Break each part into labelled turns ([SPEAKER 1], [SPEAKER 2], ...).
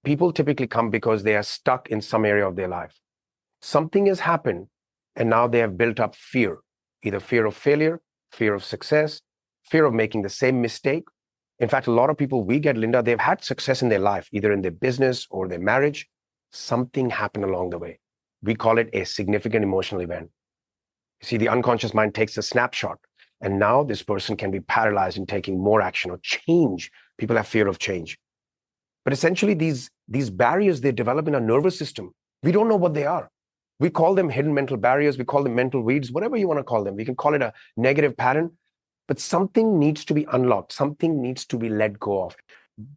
[SPEAKER 1] people typically come because they are stuck in some area of their life. Something has happened, and now they have built up fear, either fear of failure, fear of success, fear of making the same mistake. In fact, a lot of people we get, Linda, they've had success in their life, either in their business or their marriage. Something happened along the way. We call it a significant emotional event. See, the unconscious mind takes a snapshot, and now this person can be paralyzed in taking more action or change. People have fear of change. But essentially, these barriers they develop in our nervous system, we don't know what they are. We call them hidden mental barriers. We call them mental weeds, whatever you want to call them. We can call it a negative pattern, but something needs to be unlocked. Something needs to be let go of.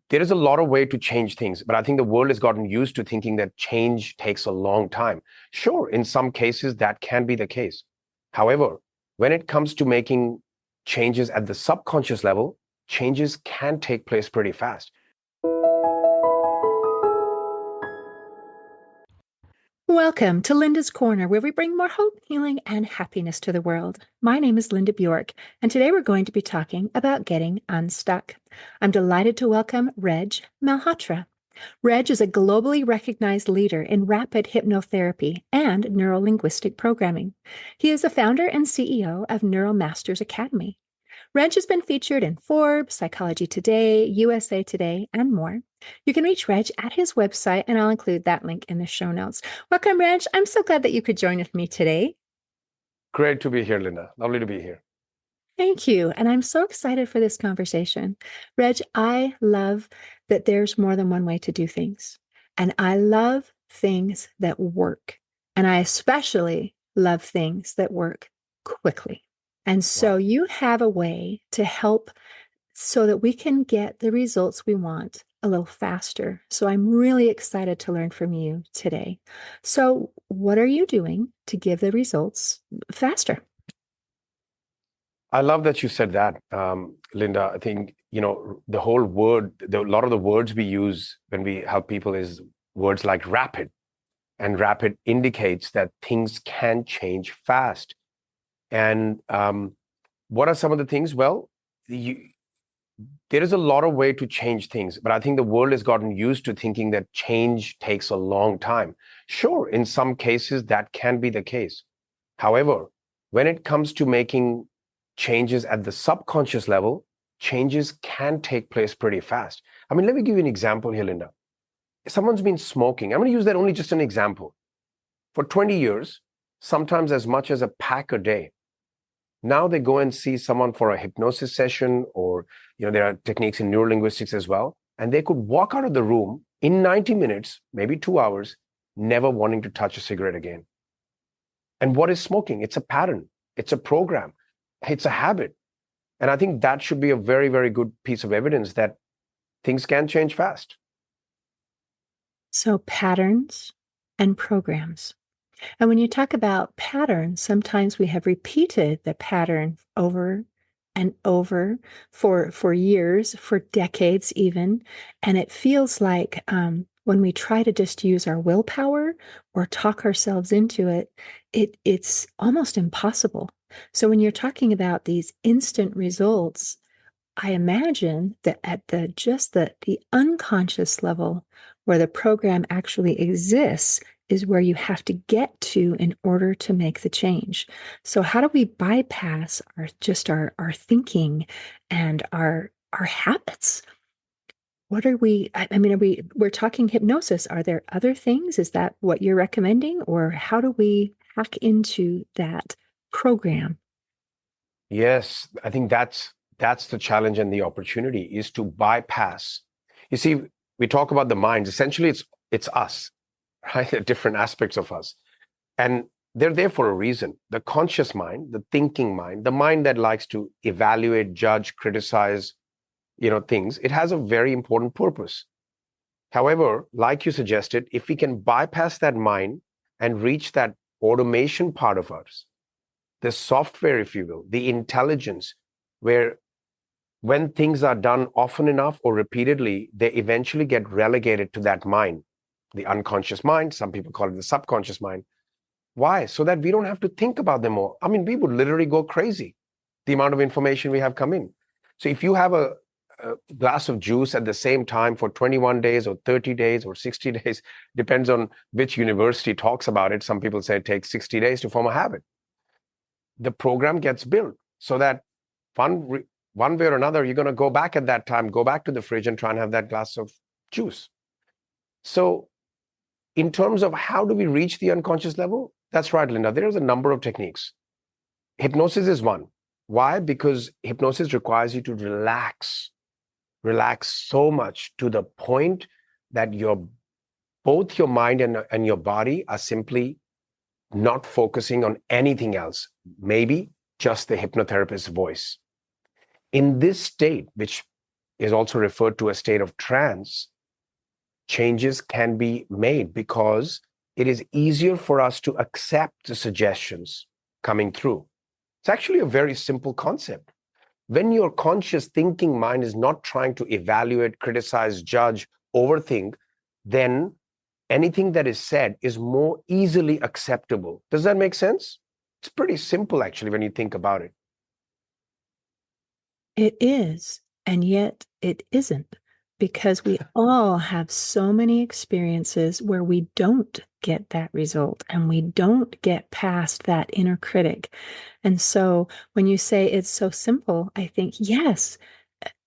[SPEAKER 1] There is a lot of way to change things, but I think the world has gotten used to thinking that change takes a long time. Sure, in some cases, that can be the case. However, when it comes to making changes at the subconscious level, changes can take place pretty fast.
[SPEAKER 2] Welcome to Linda's Corner, where we bring more hope, healing, and happiness to the world. My name is Linda Bjork, and today we're going to be talking about getting unstuck. I'm delighted to welcome Reg Malhotra. Reg is a globally recognized leader in rapid hypnotherapy and neuro-linguistic programming. He is the founder and CEO of Neuromasters Academy. Reg has been featured in Forbes, Psychology Today, USA Today, and more. You can reach Reg at his website, and I'll include that link in the show notes. Welcome, Reg. I'm so glad that you could join with me today.
[SPEAKER 1] Great to be here, Linda. Lovely to be here.
[SPEAKER 2] Thank you. And I'm so excited for this conversation. Reg, I love that there's more than one way to do things. And I love things that work. And I especially love things that work quickly. And so you have a way to help so that we can get the results we want a little faster. So I'm really excited to learn from you today. So what are you doing to give the results faster?
[SPEAKER 1] I love that you said that, Linda. I think, the whole word, a lot of the words we use when we help people is words like rapid. And rapid indicates that things can change fast. And what are some of the things? Well, there is a lot of way to change things, but I think the world has gotten used to thinking that change takes a long time. Sure, in some cases, that can be the case. However, when it comes to making changes at the subconscious level, changes can take place pretty fast. I mean, let me give you an example here, Linda. If someone's been smoking, I'm going to use that only just an example. For 20 years, sometimes as much as a pack a day. Now they go and see someone for a hypnosis session, or there are techniques in neurolinguistics as well, and they could walk out of the room in 90 minutes, maybe 2 hours, never wanting to touch a cigarette again. And what is smoking? It's a pattern. It's a program. It's a habit. And I think that should be a very, very good piece of evidence that things can change fast.
[SPEAKER 2] So patterns and programs. And when you talk about patterns, sometimes we have repeated the pattern over and over for years, for decades even. And it feels like when we try to just use our willpower or talk ourselves into it, it's almost impossible. So when you're talking about these instant results, I imagine that at the unconscious level where the program actually exists is where you have to get to in order to make the change. So how do we bypass our thinking and our habits? What are we, we're talking hypnosis. Are there other things? Is that what you're recommending? Or how do we hack into that program?
[SPEAKER 1] Yes, I think that's the challenge, and the opportunity is to bypass. You see, we talk about the mind. Essentially, it's us, right? The different aspects of us. And they're there for a reason. The conscious mind, the thinking mind, the mind that likes to evaluate, judge, criticize, things, it has a very important purpose. However, like you suggested, if we can bypass that mind and reach that automation part of us, the software, if you will, the intelligence, where when things are done often enough or repeatedly, they eventually get relegated to that mind, the unconscious mind. Some people call it the subconscious mind. Why? So that we don't have to think about them more. I mean, we would literally go crazy, the amount of information we have come in. So if you have a glass of juice at the same time for 21 days or 30 days or 60 days, depends on which university talks about it. Some people say it takes 60 days to form a habit. The program gets built so that one way or another, you're going to go back at that time, go back to the fridge and try and have that glass of juice. So in terms of how do we reach the unconscious level, that's right, Linda, there's a number of techniques. Hypnosis is one. Why? Because hypnosis requires you to relax so much to the point that both your mind and your body are simply not focusing on anything else, maybe just the hypnotherapist's voice. In this state, which is also referred to as state of trance, changes can be made because it is easier for us to accept the suggestions coming through. It's actually a very simple concept. When your conscious thinking mind is not trying to evaluate, criticize, judge, overthink, then anything that is said is more easily acceptable. Does that make sense? It's pretty simple, actually, when you think about it.
[SPEAKER 2] It is, and yet it isn't, because we all have so many experiences where we don't get that result and we don't get past that inner critic. And so when you say it's so simple, I think yes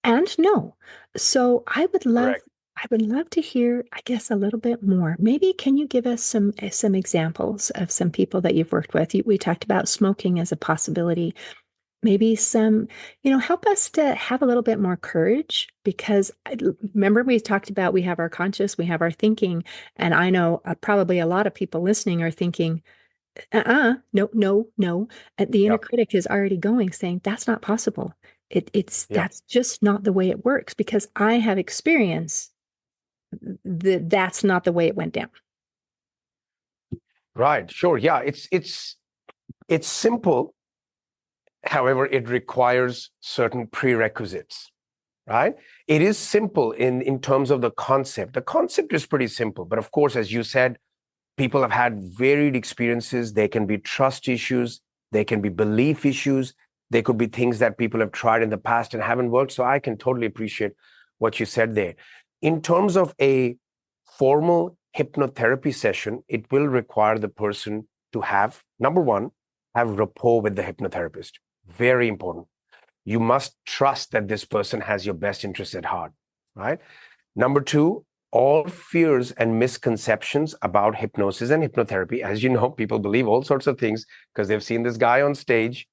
[SPEAKER 2] and no. So
[SPEAKER 1] Correct.
[SPEAKER 2] I would love to hear, I guess, a little bit more. Maybe can you give us some examples of some people that you've worked with? We talked about smoking as a possibility. Maybe some, help us to have a little bit more courage, because remember we talked about we have our conscious, we have our thinking, and I know probably a lot of people listening are thinking, no, no, no. And the inner
[SPEAKER 1] Yep.
[SPEAKER 2] critic is already going, saying that's not possible.
[SPEAKER 1] Yep.
[SPEAKER 2] That's just not the way it works, because I have experience that's not the way it went down.
[SPEAKER 1] Right. Sure. Yeah. It's simple. However, it requires certain prerequisites, right? It is simple in terms of the concept. The concept is pretty simple. But of course, as you said, people have had varied experiences. There can be trust issues. There can be belief issues. There could be things that people have tried in the past and haven't worked. So I can totally appreciate what you said there. In terms of a formal hypnotherapy session, it will require the person to have, number one, have rapport with the hypnotherapist. Very important. You must trust that this person has your best interest at heart, right? Number two, all fears and misconceptions about hypnosis and hypnotherapy. As you know, people believe all sorts of things because they've seen this guy on stage.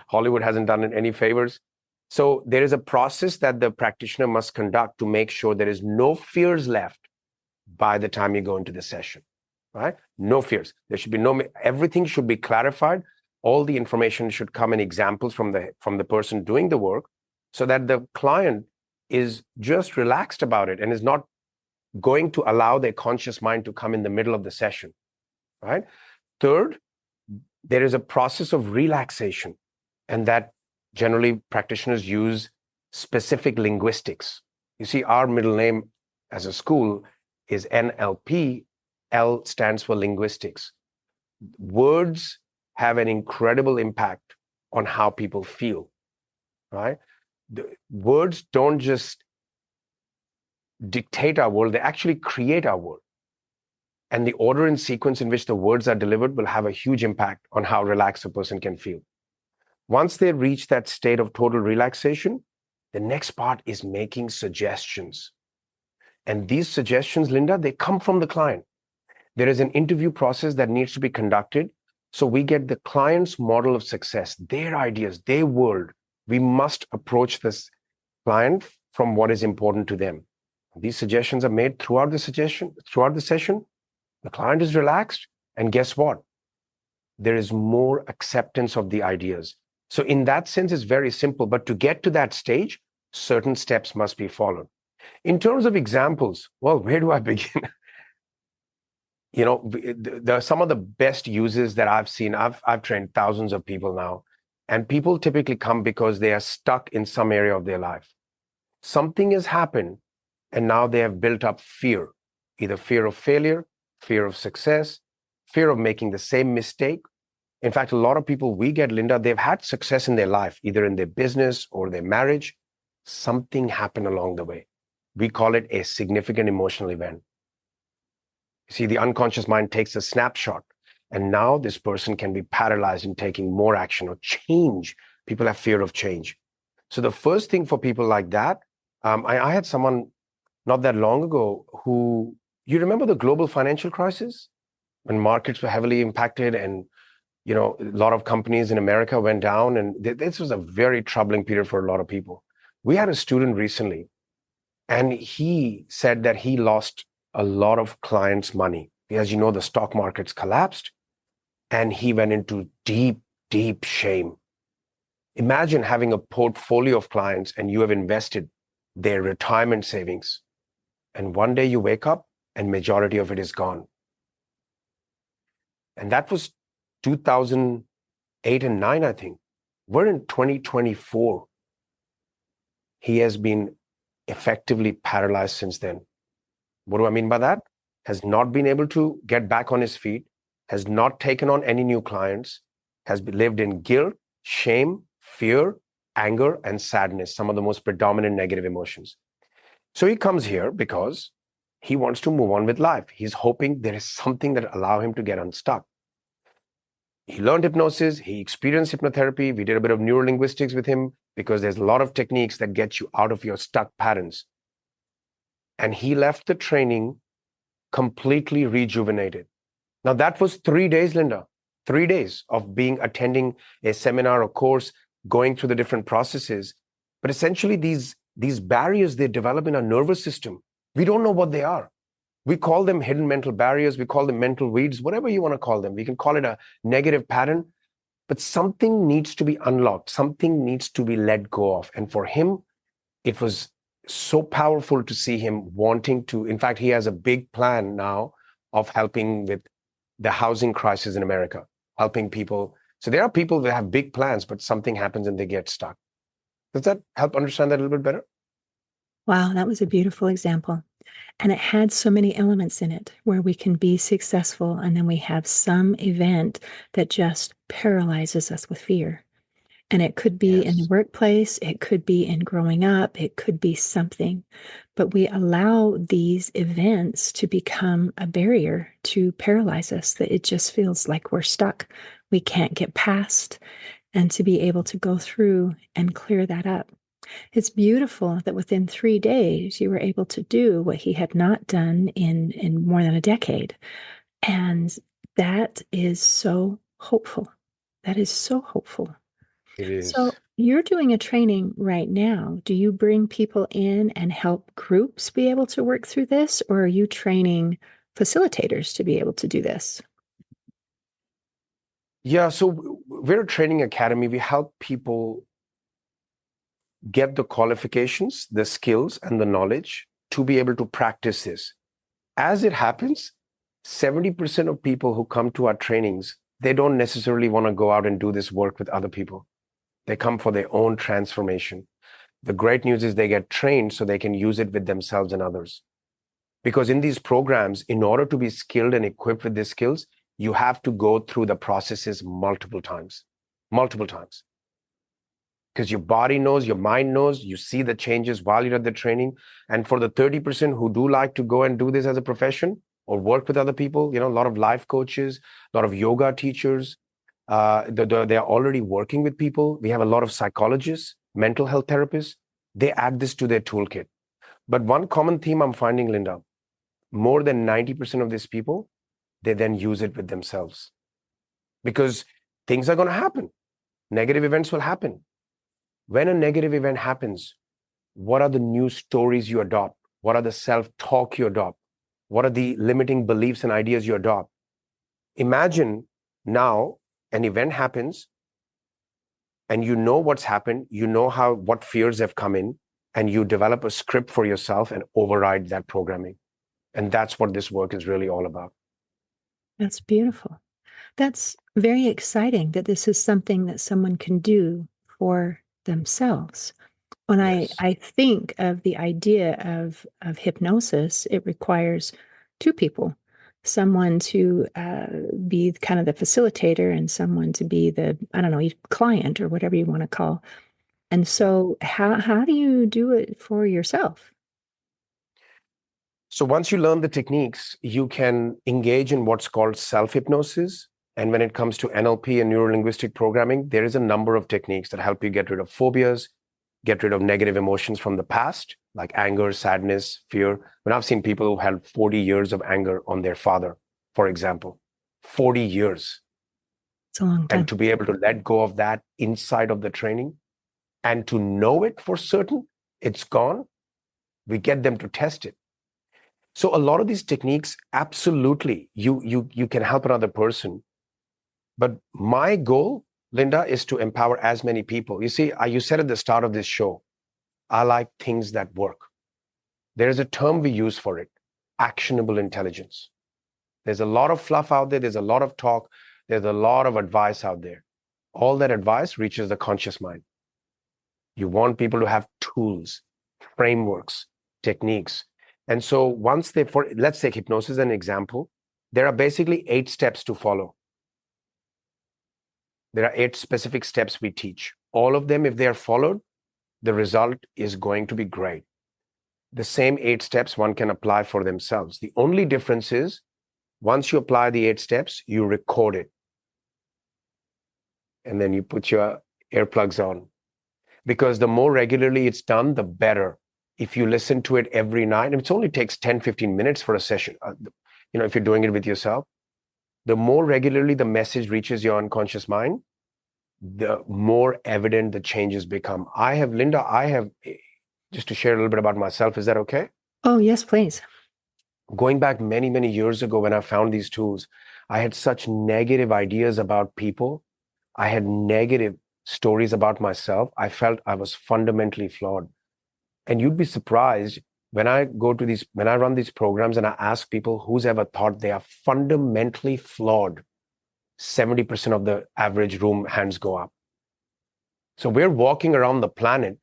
[SPEAKER 1] Hollywood hasn't done it any favors. So there is a process that the practitioner must conduct to make sure there is no fears left by the time you go into the session, right? No fears. There should be everything should be clarified. All the information should come in examples from the person doing the work, so that the client is just relaxed about it and is not going to allow their conscious mind to come in the middle of the session, right? Third, there is a process of relaxation, and that generally practitioners use specific linguistics. You see, our middle name as a school is NLP. L stands for linguistics. Words have an incredible impact on how people feel, right? The words don't just dictate our world, they actually create our world. And the order and sequence in which the words are delivered will have a huge impact on how relaxed a person can feel. Once they reach that state of total relaxation, the next part is making suggestions. And these suggestions, Linda, they come from the client. There is an interview process that needs to be conducted. So we get the client's model of success, their ideas, their world. We must approach this client from what is important to them. These suggestions are made throughout the session. The client is relaxed, and guess what? There is more acceptance of the ideas. So in that sense, it's very simple. But to get to that stage, certain steps must be followed. In terms of examples, well, where do I begin? Some of the best uses that I've seen. I've trained thousands of people now, and people typically come because they are stuck in some area of their life. Something has happened, and now they have built up fear, either fear of failure, fear of success, fear of making the same mistake. In fact, a lot of people we get, Linda, they've had success in their life, either in their business or their marriage. something happened along the way. We call it a significant emotional event. See, the unconscious mind takes a snapshot, and now this person can be paralyzed in taking more action or change. People have fear of change. So the first thing for people like that, I had someone not that long ago who, you remember the global financial crisis when markets were heavily impacted, and a lot of companies in America went down, and this was a very troubling period for a lot of people. We had a student recently, and he said that he lost a lot of clients' money. As you know, the stock markets collapsed, and he went into deep, deep shame. Imagine having a portfolio of clients and you have invested their retirement savings, and one day you wake up and majority of it is gone. And that was 2008 and 9, I think. We're in 2024. He has been effectively paralyzed since then. What do I mean by that? Has not been able to get back on his feet, has not taken on any new clients, has lived in guilt, shame, fear, anger, and sadness, some of the most predominant negative emotions. So he comes here because he wants to move on with life. He's hoping there is something that allow him to get unstuck. He learned hypnosis, he experienced hypnotherapy. We did a bit of neuro-linguistics with him because there's a lot of techniques that get you out of your stuck patterns. And he left the training completely rejuvenated. Now that was 3 days, Linda, 3 days of attending a seminar or course, going through the different processes. But essentially these barriers they develop in our nervous system, we don't know what they are. We call them hidden mental barriers. We call them mental weeds, whatever you want to call them. We can call it a negative pattern, but something needs to be unlocked. Something needs to be let go of. And for him, it was so powerful to see him wanting to. In fact, he has a big plan now of helping with the housing crisis in America, helping people. So there are people that have big plans, but something happens and they get stuck. Does that help understand that a little bit better?
[SPEAKER 2] Wow, that was a beautiful example. And it had so many elements in it where we can be successful, and then we have some event that just paralyzes us with fear. And it could be in the
[SPEAKER 1] Yes.
[SPEAKER 2] workplace, it could be in growing up, it could be something. But we allow these events to become a barrier to paralyze us, that it just feels like we're stuck. We can't get past, and to be able to go through and clear that up. It's beautiful that within 3 days you were able to do what he had not done in more than a decade. And that is so hopeful. That is so hopeful.
[SPEAKER 1] It
[SPEAKER 2] So
[SPEAKER 1] is.
[SPEAKER 2] you're doing a training right now. Do you bring people in and help groups be able to work through this, or are you training facilitators to be able to do this?
[SPEAKER 1] Yeah, so we're a training academy. We help people get the qualifications, the skills, and the knowledge to be able to practice this. As it happens, 70% of people who come to our trainings, they don't necessarily want to go out and do this work with other people. They come for their own transformation. The great news is they get trained so they can use it with themselves and others. Because in these programs, in order to be skilled and equipped with these skills, you have to go through the processes multiple times. Multiple times. Because your body knows, your mind knows, you see the changes while you're at the training. And for the 30% who do like to go and do this as a profession or work with other people, a lot of life coaches, a lot of yoga teachers, they are already working with people. We have a lot of psychologists, mental health therapists. They add this to their toolkit. But one common theme I'm finding, Linda, more than 90% of these people, they then use it with themselves. Because things are going to happen. Negative events will happen. When a negative event happens, what are the new stories you adopt? What are the self-talk you adopt? What are the limiting beliefs and ideas you adopt? Imagine now an event happens and you know what's happened, you know what fears have come in, and you develop a script for yourself and override that programming. And that's what this work is really all about.
[SPEAKER 2] That's beautiful. That's very exciting that this is something that someone can do for themselves. When
[SPEAKER 1] Yes.
[SPEAKER 2] I think of the idea of hypnosis, it requires two people, someone to be kind of the facilitator and someone to be the, I don't know, client or whatever you want to call. And so how do you do it for yourself?
[SPEAKER 1] So once you learn the techniques, you can engage in what's called self-hypnosis. And when it comes to NLP and neuro-linguistic programming, there is a number of techniques that help you get rid of phobias, get rid of negative emotions from the past, like anger, sadness, fear. When I've seen people who had 40 years of anger on their father, for example, 40 years.
[SPEAKER 2] It's a long
[SPEAKER 1] And
[SPEAKER 2] time.
[SPEAKER 1] to be able to let go of that inside of the training and to know it for certain, it's gone, we get them to test it. So a lot of these techniques, absolutely, you can help another person. But my goal, Linda, is to empower as many people. You see, you said at the start of this show, I like things that work. There is a term we use for it, actionable intelligence. There's a lot of fluff out there. There's a lot of talk. There's a lot of advice out there. All that advice reaches the conscious mind. You want people to have tools, frameworks, techniques. And so once let's take hypnosis as an example, there are basically 8 steps to follow. There are 8 specific steps we teach. All of them, if they are followed, the result is going to be great. The same 8 steps one can apply for themselves. The only difference is once you apply the 8 steps, you record it. And then you put your earplugs on. Because the more regularly it's done, the better. If you listen to it every night, and it only takes 10, 15 minutes for a session, if you're doing it with yourself, the more regularly the message reaches your unconscious mind, the more evident the changes become. Linda, just to share a little bit about myself, is that okay?
[SPEAKER 2] Oh, yes, please.
[SPEAKER 1] Going back many, many years ago when I found these tools, I had such negative ideas about people. I had negative stories about myself. I felt I was fundamentally flawed. And you'd be surprised when I run these programs and I ask people who's ever thought they are fundamentally flawed, 70% of the average room hands go up. So we're walking around the planet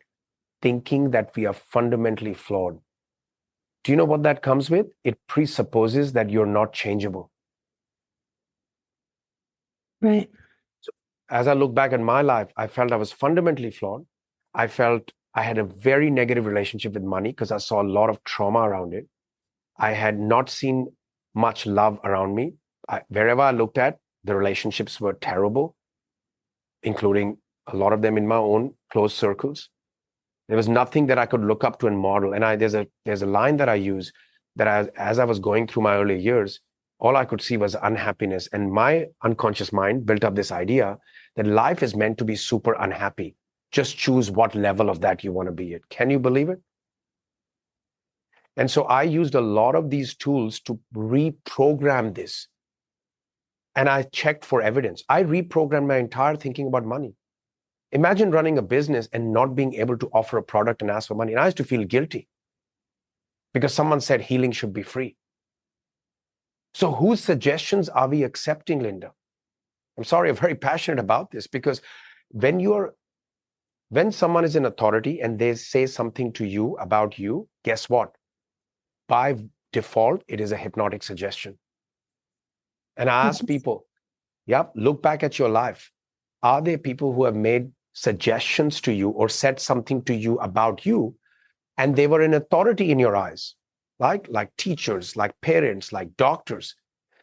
[SPEAKER 1] thinking that we are fundamentally flawed. Do you know what that comes with? It presupposes that you're not changeable.
[SPEAKER 2] Right.
[SPEAKER 1] So as I look back at my life, I felt I was fundamentally flawed. I felt I had a very negative relationship with money because I saw a lot of trauma around it. I had not seen much love around me. Wherever I looked at, the relationships were terrible, including a lot of them in my own close circles. There was nothing that I could look up to and model. And there's a line that I use that as I was going through my early years, all I could see was unhappiness. And my unconscious mind built up this idea that life is meant to be super unhappy. Just choose what level of that you want to be at. Can you believe it? And so I used a lot of these tools to reprogram this. And I checked for evidence. I reprogrammed my entire thinking about money. Imagine running a business and not being able to offer a product and ask for money. And I used to feel guilty because someone said healing should be free. So whose suggestions are we accepting, Linda? I'm sorry, I'm very passionate about this because when someone is in authority and they say something to you about you, guess what? By default, it is a hypnotic suggestion. And I ask people, look back at your life. Are there people who have made suggestions to you or said something to you about you, and they were an authority in your eyes, like teachers, like parents, like doctors?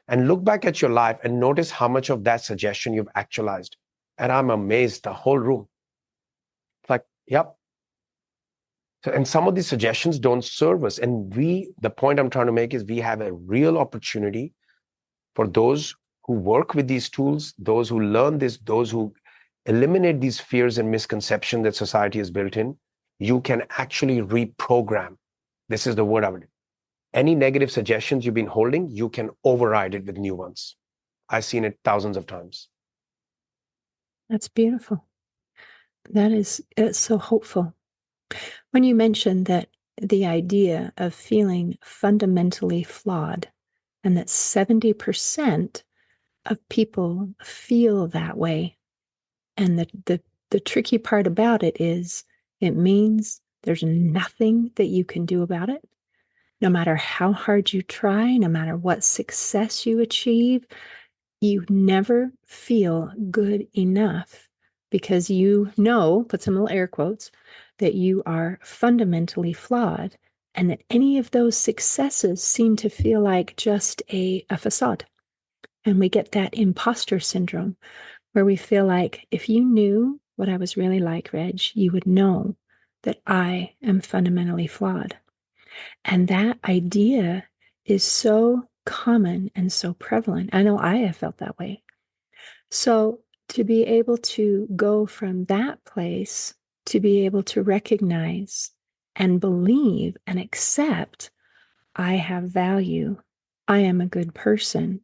[SPEAKER 1] And look back at your life and notice how much of that suggestion you've actualized. And I'm amazed, the whole room. It's like, yep. So, and some of these suggestions don't serve us. And the point I'm trying to make is we have a real opportunity for those who work with these tools, those who learn this, those who eliminate these fears and misconceptions that society has built in. You can actually reprogram. This is the word I would. Any negative suggestions you've been holding, you can override it with new ones. I've seen it thousands of times.
[SPEAKER 2] That's beautiful. It's so hopeful. When you mentioned that the idea of feeling fundamentally flawed and that 70% of people feel that way. And the tricky part about it is it means there's nothing that you can do about it. No matter how hard you try, no matter what success you achieve, you never feel good enough because you know, put some little air quotes, that you are fundamentally flawed, and that any of those successes seem to feel like just a facade. And we get that imposter syndrome where we feel like if you knew what I was really like, Reg, you would know that I am fundamentally flawed. And that idea is so common and so prevalent. I know I have felt that way. So to be able to go from that place to be able to recognize and believe and accept I have value, I am a good person.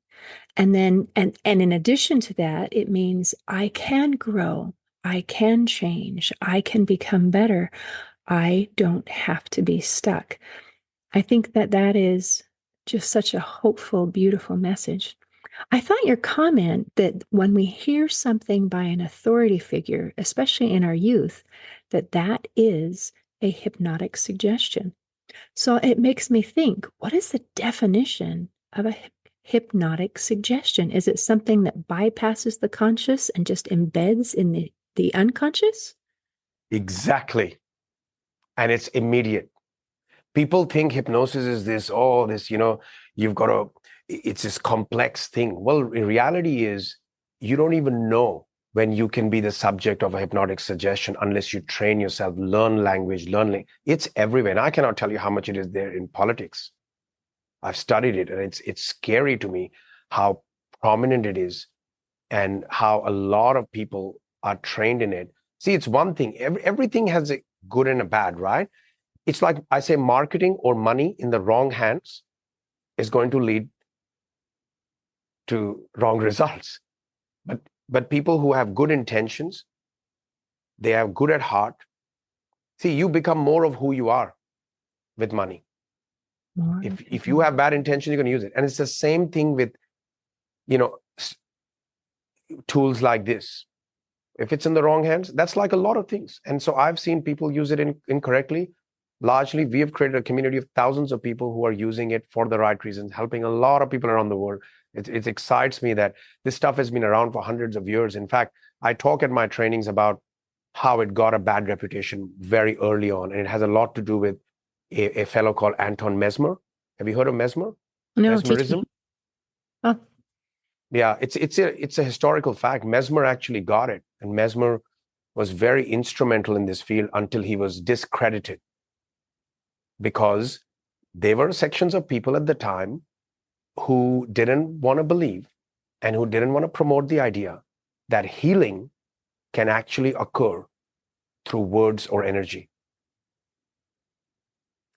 [SPEAKER 2] And then, and in addition to that, it means I can grow, I can change, I can become better. I don't have to be stuck. I think that that is just such a hopeful, beautiful message. I thought your comment that when we hear something by an authority figure, especially in our youth, that that is a hypnotic suggestion. So it makes me think, what is the definition of a hypnotic suggestion? Is it something that bypasses the conscious and just embeds in the unconscious?
[SPEAKER 1] Exactly. And it's immediate. People think hypnosis is this, oh, this, you've got to, it's this complex thing. Well, in reality is you don't even know when you can be the subject of a hypnotic suggestion unless you train yourself, learn language, it's everywhere. And I cannot tell you how much it is there in politics. I've studied it, and it's scary to me how prominent it is and how a lot of people are trained in it. See, it's one thing. Everything has a good and a bad, right? It's like I say, marketing or money in the wrong hands is going to lead to wrong results. But people who have good intentions, they are good at heart. See, you become more of who you are with money. If you have bad intentions, you're going to use it. And it's the same thing with, tools like this. If it's in the wrong hands, that's like a lot of things. And so I've seen people use it incorrectly. Largely, we have created a community of thousands of people who are using it for the right reasons, helping a lot of people around the world. It excites me that this stuff has been around for hundreds of years. In fact, I talk at my trainings about how it got a bad reputation very early on. And it has a lot to do with a fellow called Anton Mesmer. Have you heard of Mesmer?
[SPEAKER 2] No,
[SPEAKER 1] Mesmerism?
[SPEAKER 2] Oh.
[SPEAKER 1] Yeah, it's a historical fact. Mesmer actually got it. And Mesmer was very instrumental in this field until he was discredited, because there were sections of people at the time who didn't want to believe and who didn't want to promote the idea that healing can actually occur through words or energy.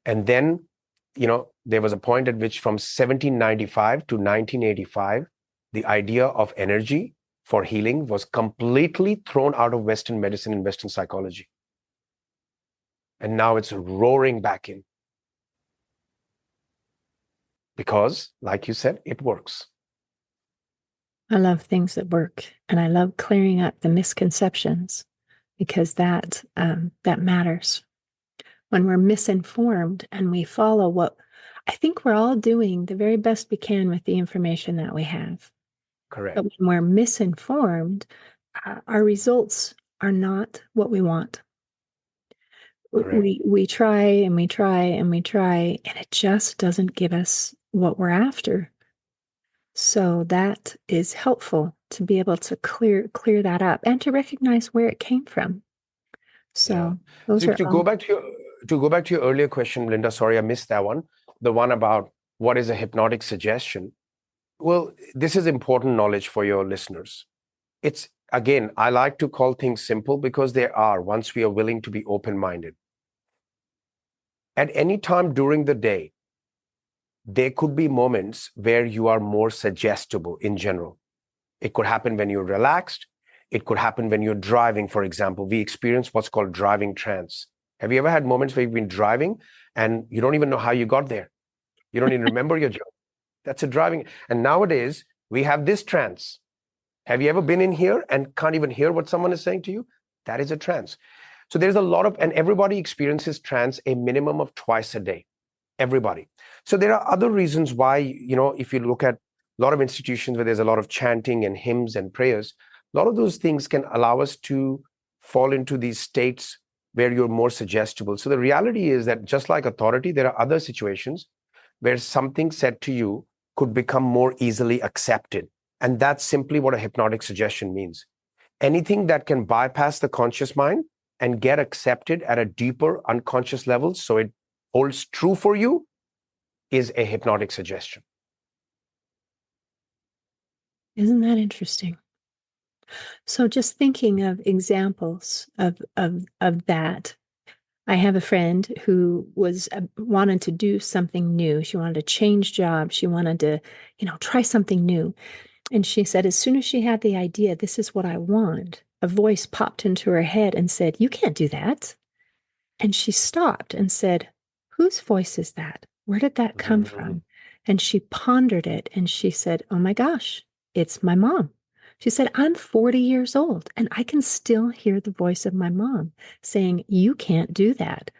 [SPEAKER 1] And then, there was a point at which from 1795 to 1985, the idea of energy for healing was completely thrown out of Western medicine and Western psychology. And now it's roaring back in. Because, like you said, it works.
[SPEAKER 2] I love things that work, and I love clearing up the misconceptions, because that matters. When we're misinformed and we follow what I think we're all doing the very best we can with the information that we have.
[SPEAKER 1] Correct.
[SPEAKER 2] But when we're misinformed, our results are not what we want. We try and we try and we try, and it just doesn't give us what we're after. So that is helpful to be able to clear that up and to recognize where it came from. So those are
[SPEAKER 1] to go back to your earlier question, Linda. Sorry, I missed that one. The one about what is a hypnotic suggestion. Well, this is important knowledge for your listeners. It's, again, I like to call things simple because they are, once we are willing to be open-minded. At any time during the day, there could be moments where you are more suggestible in general. It could happen when you're relaxed. It could happen when you're driving, for example. We experience what's called driving trance. Have you ever had moments where you've been driving and you don't even know how you got there? You don't even remember your journey. That's a driving. And nowadays, we have this trance. Have you ever been in here and can't even hear what someone is saying to you? That is a trance. So there's a lot of, and everybody experiences trance a minimum of twice a day. Everybody. So there are other reasons why, if you look at a lot of institutions where there's a lot of chanting and hymns and prayers, A lot of those things can allow us to fall into these states where you're more suggestible. So the reality is that just like authority, there are other situations where something said to you could become more easily accepted. And that's simply what a hypnotic suggestion means. Anything that can bypass the conscious mind and get accepted at a deeper unconscious level so it holds true for you is a hypnotic suggestion.
[SPEAKER 2] Isn't that interesting? So just thinking of examples of that, I have a friend who was wanted to do something new. She wanted to change jobs. She wanted to, try something new. And she said, as soon as she had the idea, this is what I want, a voice popped into her head and said, you can't do that. And she stopped and said, whose voice is that? Where did that come from? And she pondered it and she said, oh my gosh, it's my mom. She said, I'm 40 years old and I can still hear the voice of my mom saying, you can't do that.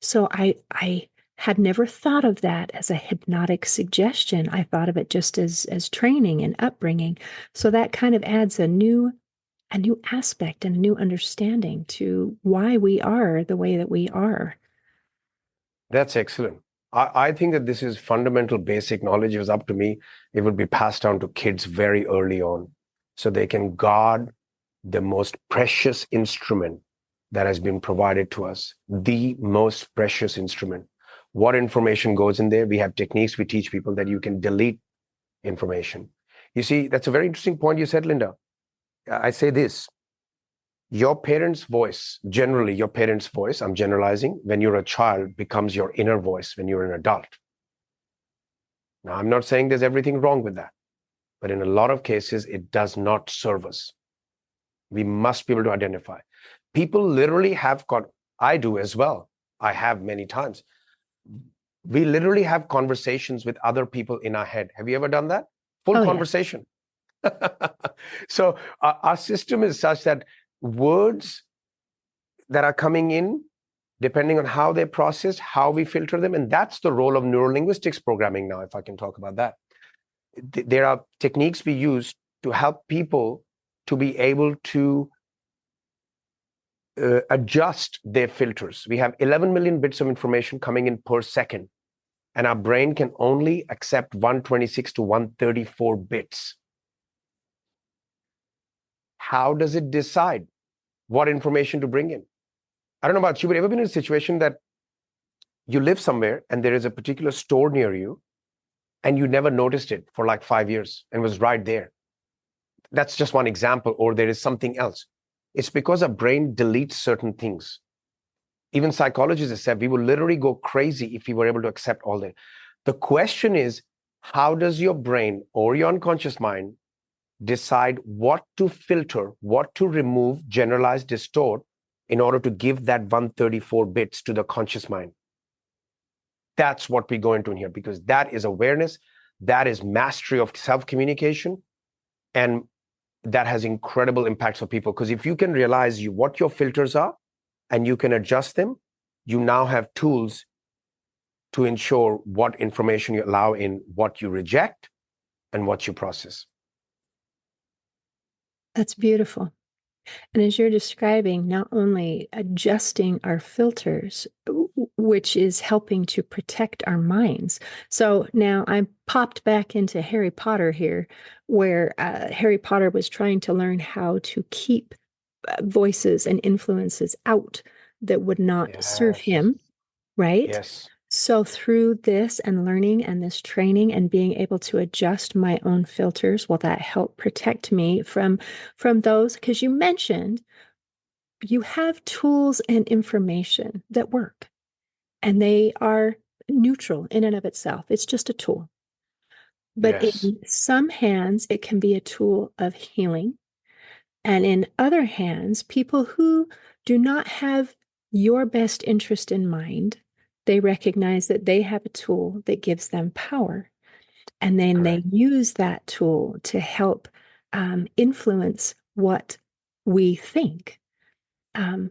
[SPEAKER 2] So I had never thought of that as a hypnotic suggestion. I thought of it just as training and upbringing. So that kind of adds a new aspect and a new understanding to why we are the way that we are.
[SPEAKER 1] That's excellent. I think that this is fundamental basic knowledge. If it was up to me, it would be passed down to kids very early on so they can guard the most precious instrument that has been provided to us, the most precious instrument. What information goes in there? We have techniques we teach people that you can delete information. You see, that's a very interesting point you said, Linda. I say this. Your parents' voice, generally your parents' voice, I'm generalizing, when you're a child becomes your inner voice when you're an adult. Now, I'm not saying there's everything wrong with that, but in a lot of cases, it does not serve us. We must be able to identify. People literally have, I do as well. I have many times. We literally have conversations with other people in our head. Have you ever done that? Full conversation. Yeah. So our system is such that words that are coming in, depending on how they're processed, how we filter them, and that's the role of neuro-linguistics programming now, if I can talk about that. There are techniques we use to help people to be able to adjust their filters. We have 11 million bits of information coming in per second, and our brain can only accept 126 to 134 bits. How does it decide what information to bring in? I don't know about you, but ever been in a situation that you live somewhere and there is a particular store near you and you never noticed it for like 5 years and was right there? That's just one example. Or there is something else. It's because our brain deletes certain things. Even psychologists have said we will literally go crazy if we were able to accept all that. The question is, how does your brain or your unconscious mind decide what to filter, what to remove, generalize, distort in order to give that 134 bits to the conscious mind? That's what we go into in here, because that is awareness, that is mastery of self-communication, and that has incredible impacts for people. Because if you can realize what your filters are and you can adjust them, you now have tools to ensure what information you allow in, what you reject, and what you process.
[SPEAKER 2] That's beautiful. And as you're describing, not only adjusting our filters, which is helping to protect our minds. So now I popped back into Harry Potter here, where Harry Potter was trying to learn how to keep voices and influences out that would not serve him, right?
[SPEAKER 1] Yes.
[SPEAKER 2] So through this and learning and this training and being able to adjust my own filters, will that help protect me from those? Because you mentioned you have tools and information that work, and they are neutral in and of itself. It's just a tool. But in some hands, it can be a tool of healing. And in other hands, people who do not have your best interest in mind, they recognize that they have a tool that gives them power. And then they use that tool to help influence what we think,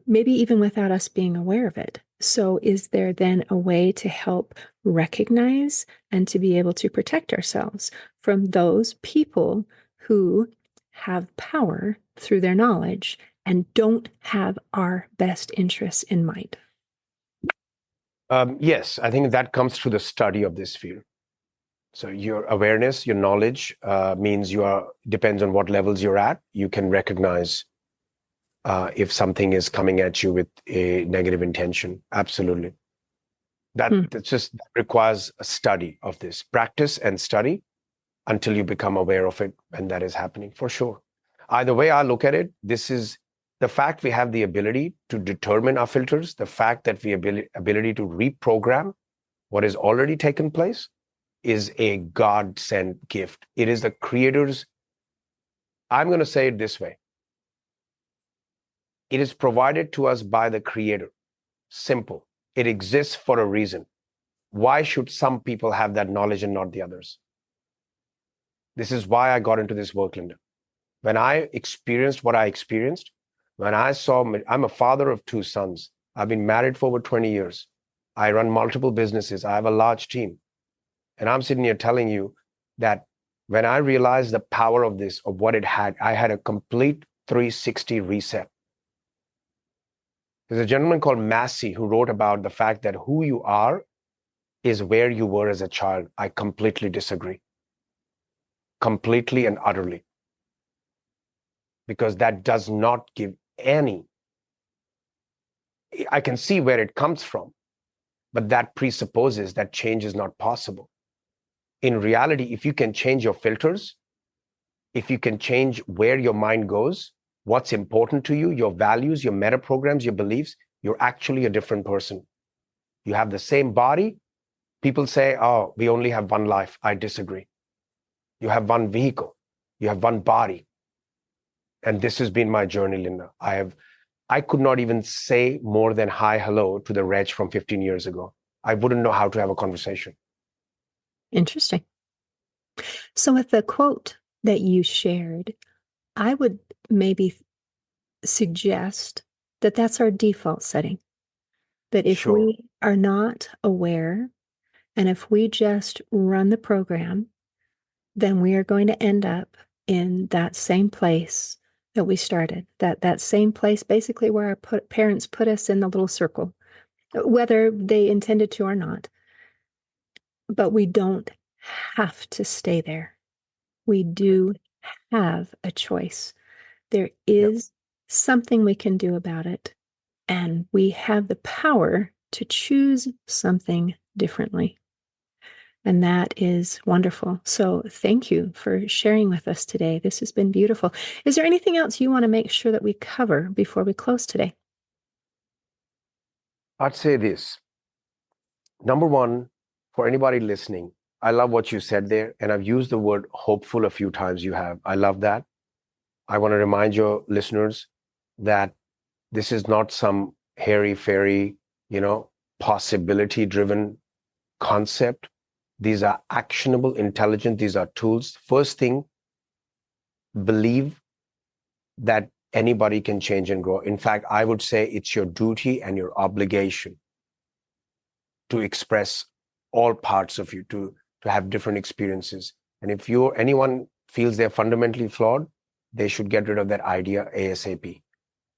[SPEAKER 2] maybe even without us being aware of it. So is there then a way to help recognize and to be able to protect ourselves from those people who have power through their knowledge and don't have our best interests in mind?
[SPEAKER 1] Yes, I think that comes through the study of this field. So your awareness, your knowledge means depends on what levels you're at. You can recognize if something is coming at you with a negative intention. Absolutely. That requires a study of this, practice and study until you become aware of it, and that is happening for sure. Either way I look at it, this is the fact we have the ability to determine our filters, the fact that we have the ability to reprogram what has already taken place is a God-sent gift. It is the Creator's, I'm going to say it this way. It is provided to us by the Creator. Simple. It exists for a reason. Why should some people have that knowledge and not the others? This is why I got into this work, Linda. When I experienced what I experienced, when I saw, I'm a father of 2 sons. I've been married for over 20 years. I run multiple businesses. I have a large team. And I'm sitting here telling you that when I realized the power of this, of what it had, I had a complete 360 reset. There's a gentleman called Massey who wrote about the fact that who you are is where you were as a child. I completely disagree. Completely and utterly. Because that does not give any. I can see where it comes from, but that presupposes that change is not possible. In reality, if you can change your filters, if you can change where your mind goes, what's important to you, your values, your meta programs, your beliefs, you're actually a different person. You have the same body. People say, oh, we only have one life. I disagree. You have one vehicle. You have one body. And this has been my journey, Linda. I could not even say more than hi, hello to the Reg from 15 years ago. I wouldn't know how to have a conversation.
[SPEAKER 2] Interesting. So with the quote that you shared, I would maybe suggest that that's our default setting. That if
[SPEAKER 1] Sure.
[SPEAKER 2] we are not aware and if we just run the program, then we are going to end up in that same place that we started, that same place basically where our parents put us in the little circle, whether they intended to or not. But we don't have to stay there. We do have a choice. There is something we can do about it, and we have the power to choose something differently. And that is wonderful. So thank you for sharing with us today. This has been beautiful. Is there anything else you want to make sure that we cover before we close today?
[SPEAKER 1] I'd say this. Number one, for anybody listening, I love what you said there, and I've used the word hopeful a few times. You have. I love that. I want to remind your listeners that this is not some hairy-fairy, possibility-driven concept. These are actionable, intelligent. These are tools. First thing, believe that anybody can change and grow. In fact, I would say it's your duty and your obligation to express all parts of you, to have different experiences. And if anyone feels they're fundamentally flawed, they should get rid of that idea ASAP.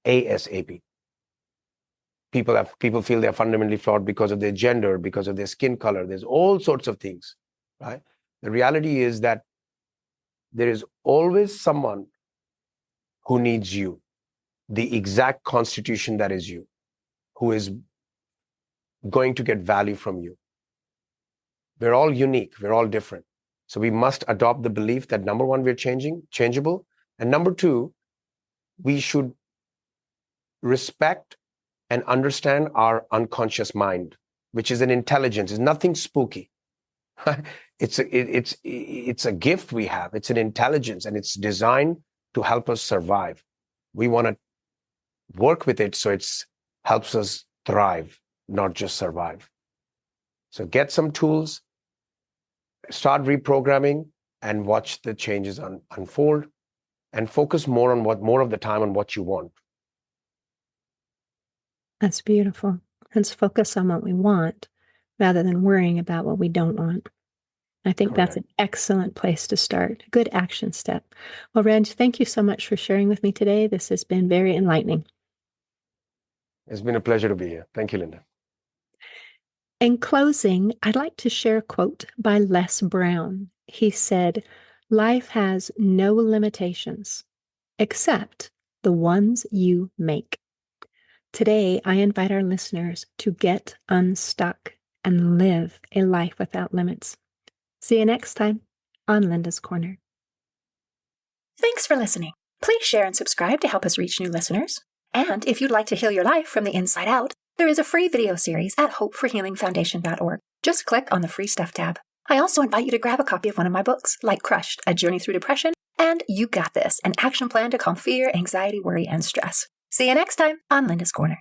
[SPEAKER 1] ASAP. People feel they're fundamentally flawed because of their gender, because of their skin color. There's all sorts of things, right? The reality is that there is always someone who needs you, the exact constitution that is you, who is going to get value from you. We're all unique. We're all different. So we must adopt the belief that number one, we're changeable. And number two, we should respect and understand our unconscious mind, which is an intelligence. It's nothing spooky. It's a gift we have. It's an intelligence, and it's designed to help us survive. We want to work with it so it helps us thrive, not just survive. So get some tools, start reprogramming, and watch the changes unfold, and focus more of the time on what you want.
[SPEAKER 2] That's beautiful. Let's focus on what we want rather than worrying about what we don't want. I think that's
[SPEAKER 1] Correct.
[SPEAKER 2] an excellent place to start, a good action step. Well, Reg, thank you so much for sharing with me today. This has been very enlightening.
[SPEAKER 1] It's been a pleasure to be here. Thank you, Linda.
[SPEAKER 2] In closing, I'd like to share a quote by Les Brown. He said, "Life has no limitations except the ones you make." Today, I invite our listeners to get unstuck and live a life without limits. See you next time on Linda's Corner.
[SPEAKER 3] Thanks for listening. Please share and subscribe to help us reach new listeners. And if you'd like to heal your life from the inside out, there is a free video series at hopeforhealingfoundation.org. Just click on the free stuff tab. I also invite you to grab a copy of one of my books, like Crushed, A Journey Through Depression, and You Got This, an action plan to calm fear, anxiety, worry, and stress. See you next time on Linda's Corner.